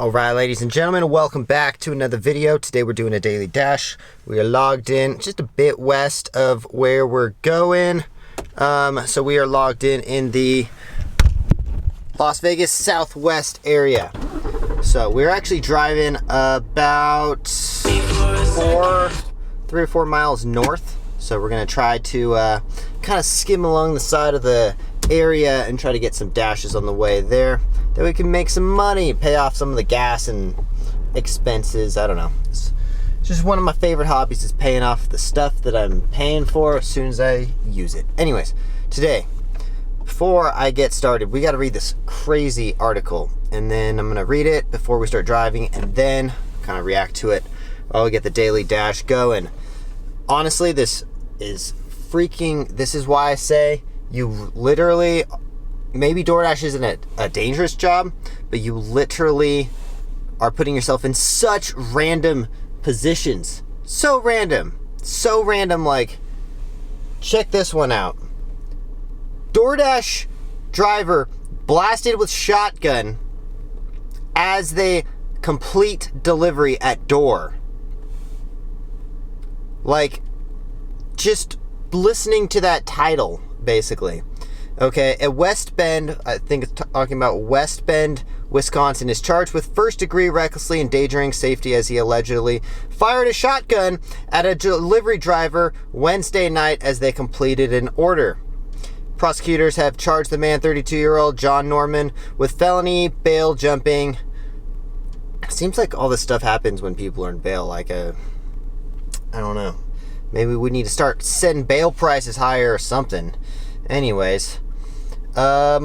Alright, ladies and gentlemen, welcome back to another video. Today we're doing a daily dash. We are logged in just a bit west of where we're going. So we are logged in the Las Vegas Southwest area. So we're actually driving about 3 or 4 miles north. So we're going to try to kind of skim along the side of the area and try to get some dashes on the way there. That we can make some money, pay off some of the gas and expenses. I don't know. It's just one of my favorite hobbies is paying off the stuff that I'm paying for as soon as I use it. Anyways, today, before I get started, we got to read this crazy article. And then I'm going to read it before we start driving and then kind of react to it while we get the daily dash going. Honestly, this is why I say you literally... Maybe DoorDash isn't a dangerous job, but you literally are putting yourself in such random positions. So random, like, check this one out. DoorDash driver blasted with shotgun as they complete delivery at door. Like, just listening to that title, basically. Okay, at West Bend, I think it's talking about West Bend, Wisconsin, is charged with first-degree recklessly endangering safety as he allegedly fired a shotgun at a delivery driver Wednesday night as they completed an order. Prosecutors have charged the man, 32-year-old John Norman, with felony bail jumping. Seems like all this stuff happens when people are in bail, I don't know. Maybe we need to start setting bail prices higher or something. Anyways, blah,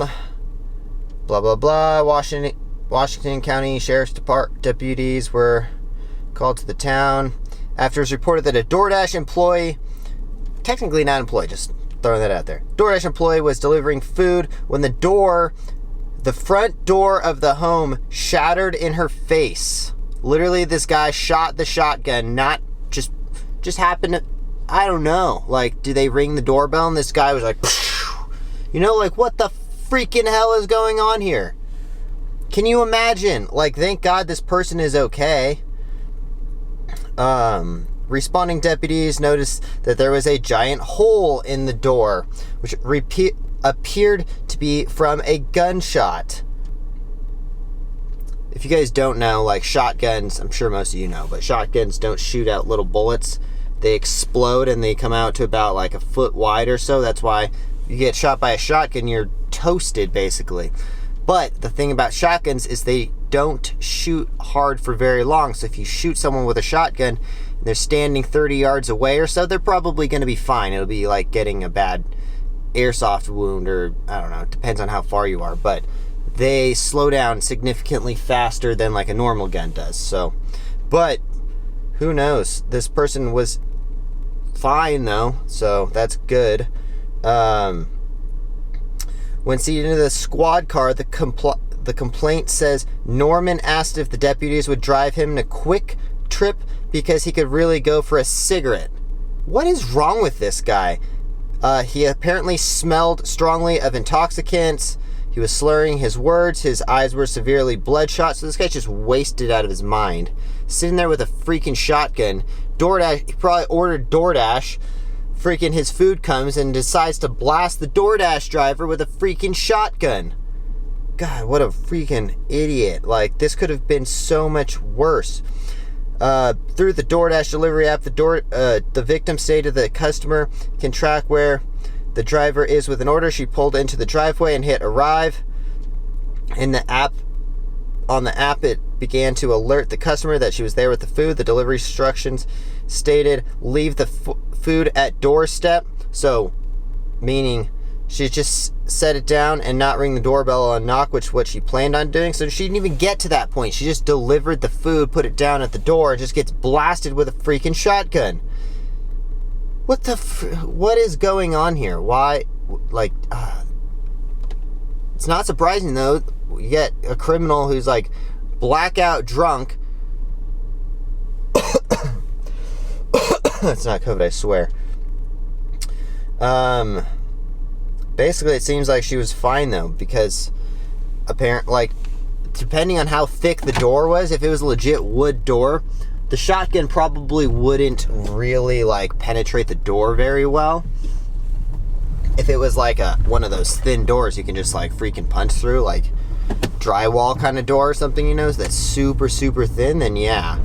blah, blah. Washington County Sheriff's Department deputies were called to the town after it was reported that a DoorDash employee, technically not employee, just throwing that out there. DoorDash employee was delivering food when the front door of the home shattered in her face. Literally, this guy shot the shotgun, not just happened to, I don't know. Like, do they ring the doorbell and this guy was like, you know, like, what the freaking hell is going on here? Can you imagine? Like, thank God this person is okay. Responding deputies noticed that there was a giant hole in the door, which appeared to be from a gunshot. If you guys don't know, like, shotguns, I'm sure most of you know, but shotguns don't shoot out little bullets. They explode and they come out to about like a foot wide or so. That's why you get shot by a shotgun, you're toasted basically. But the thing about shotguns is they don't shoot hard for very long. So if you shoot someone with a shotgun and they're standing 30 yards away or so, they're probably going to be fine. It'll be like getting a bad airsoft wound, or I don't know, it depends on how far you are. But they slow down significantly faster than like a normal gun does. So, but who knows? This person was fine though, so that's good. When seated in the squad car, the complaint says Norman asked if the deputies would drive him in a quick trip because he could really go for a cigarette. What is wrong with this guy? He apparently smelled strongly of intoxicants. He was slurring his words. His eyes were severely bloodshot. So this guy's just wasted out of his mind. Sitting there with a freaking shotgun. DoorDash, he probably ordered DoorDash. Freaking his food comes and decides to blast the DoorDash driver with a freaking shotgun. God, what a freaking idiot. Like, this could have been so much worse. Through the DoorDash delivery app, the victim stated the customer can track where the driver is with an order. She pulled into the driveway and hit arrive. On the app, it began to alert the customer that she was there with the food. The delivery instructions stated, leave the food at doorstep. So, meaning she just set it down and not ring the doorbell or knock, which what she planned on doing. So she didn't even get to that point. She just delivered the food, put it down at the door, and just gets blasted with a freaking shotgun. What is going on here? Why, like, it's not surprising though. You get a criminal who's like blackout drunk. It's not COVID, I swear. Basically, it seems like she was fine though, because apparently, like, depending on how thick the door was, if it was a legit wood door, the shotgun probably wouldn't really like penetrate the door very well. If it was like one of those thin doors you can just like freaking punch through, like drywall kind of door or something, you know, that's super, super thin, then yeah,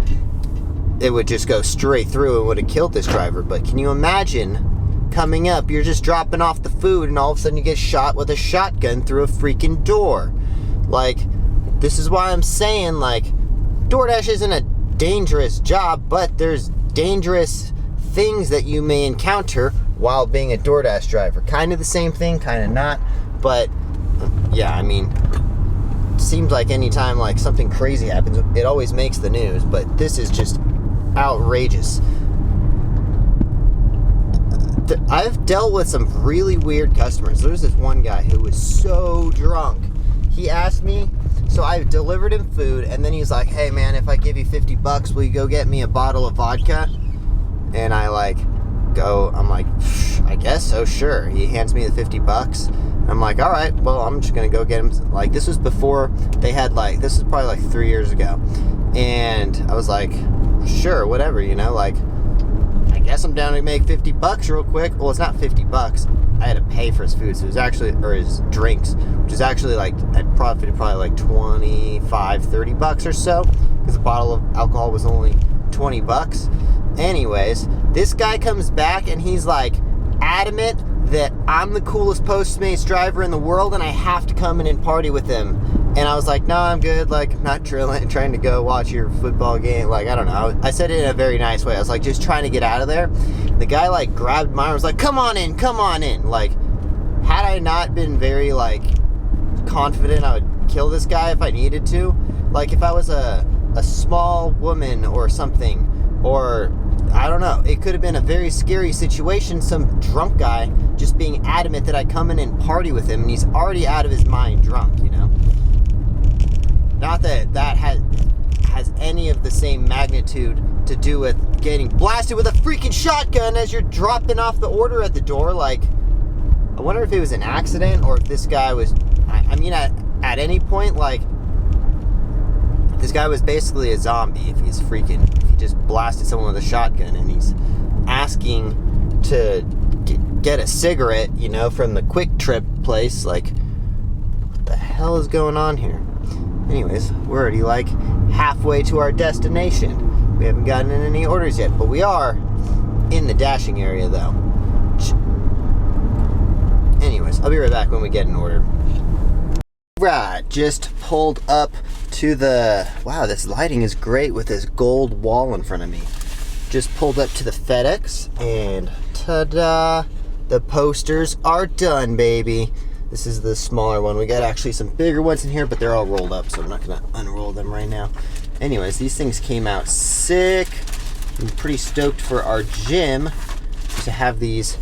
it would just go straight through and would have killed this driver. But can you imagine coming up, you're just dropping off the food and all of a sudden you get shot with a shotgun through a freaking door? Like, this is why I'm saying, like, DoorDash isn't a dangerous job, but there's dangerous things that you may encounter while being a DoorDash driver. Kind of the same thing, kind of not, but yeah, I mean, seems like anytime like something crazy happens, it always makes the news, but this is just outrageous. I've dealt with some really weird customers. There's this one guy who was so drunk. He asked me, so I delivered him food, and then he's like, hey man, if I give you $50, will you go get me a bottle of vodka? And I like I'm like, I guess so, sure. He hands me the $50. I'm like, all right, well, I'm just gonna go get him. Like, this was before they had this was probably like 3 years ago, and I was like, sure, whatever, you know, like, I guess I'm down to make $50 real quick. Well, it's not $50. I had to pay for his food, so it was actually, or his drinks, which is actually like, I profited probably like $25-$30 or so, because a bottle of alcohol was only $20. Anyways, this guy comes back and he's like adamant that I'm the coolest Postmates driver in the world and I have to come in and party with him. And I was like, no, I'm good. Like, I'm not trying to go watch your football game. Like, I don't know. I said it in a very nice way. I was like, just trying to get out of there. The guy like grabbed mine and was like, come on in. Like, had I not been very like confident I would kill this guy if I needed to. Like, if I was a small woman or something, or I don't know, it could have been a very scary situation. Some drunk guy just being adamant that I come in and party with him, and he's already out of his mind drunk, you know? Not that has any of the same magnitude to do with getting blasted with a freaking shotgun as you're dropping off the order at the door. Like, I wonder if it was an accident or if this guy was, I mean, at any point, like, this guy was basically a zombie if he just blasted someone with a shotgun and he's asking to get a cigarette, you know, from the Quick Trip place. Like, what the hell is going on here? Anyways, we're already like halfway to our destination. We haven't gotten in any orders yet, but we are in the dashing area though. Anyways, I'll be right back when we get an order. Right, just pulled up to the, wow, this lighting is great with this gold wall in front of me. Just pulled up to the FedEx and ta-da, the posters are done, baby. This is the smaller one. We got actually some bigger ones in here, but they're all rolled up, so I'm not gonna unroll them right now. Anyways, these things came out sick. I'm pretty stoked for our gym to have these.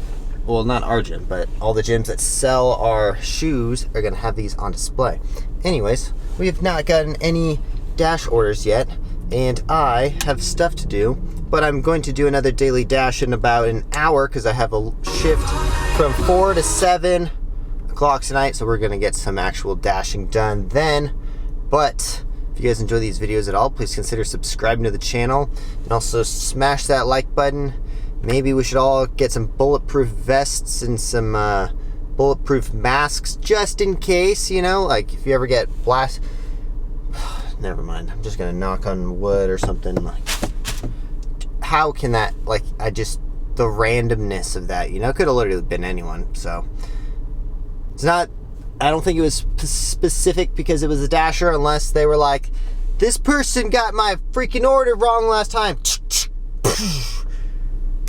Well, not our gym, but all the gyms that sell our shoes are gonna have these on display. Anyways, we have not gotten any Dash orders yet, and I have stuff to do, but I'm going to do another daily Dash in about an hour because I have a shift from 4 to 7 o'clock tonight, so we're gonna get some actual dashing done then. But if you guys enjoy these videos at all, please consider subscribing to the channel and also smash that like button. Maybe we should all get some bulletproof vests and some bulletproof masks just in case, you know, like if you ever get blast. Never mind, I'm just gonna knock on wood or something. Like, how can that, like, the randomness of that, you know, could have literally been anyone. So it's not, I don't think it was specific because it was a Dasher, unless they were like, this person got my freaking order wrong last time.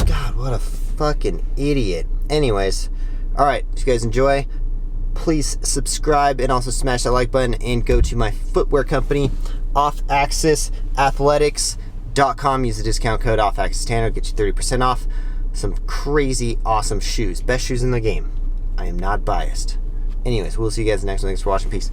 God, what a fucking idiot. Anyways, alright, if you guys enjoy, please subscribe and also smash that like button and go to my footwear company, offaxisathletics.com. Use the discount code offaxistanner, get you 30% off some crazy awesome shoes. Best shoes in the game. I am not biased. Anyways, we'll see you guys next one. Thanks for watching. Peace.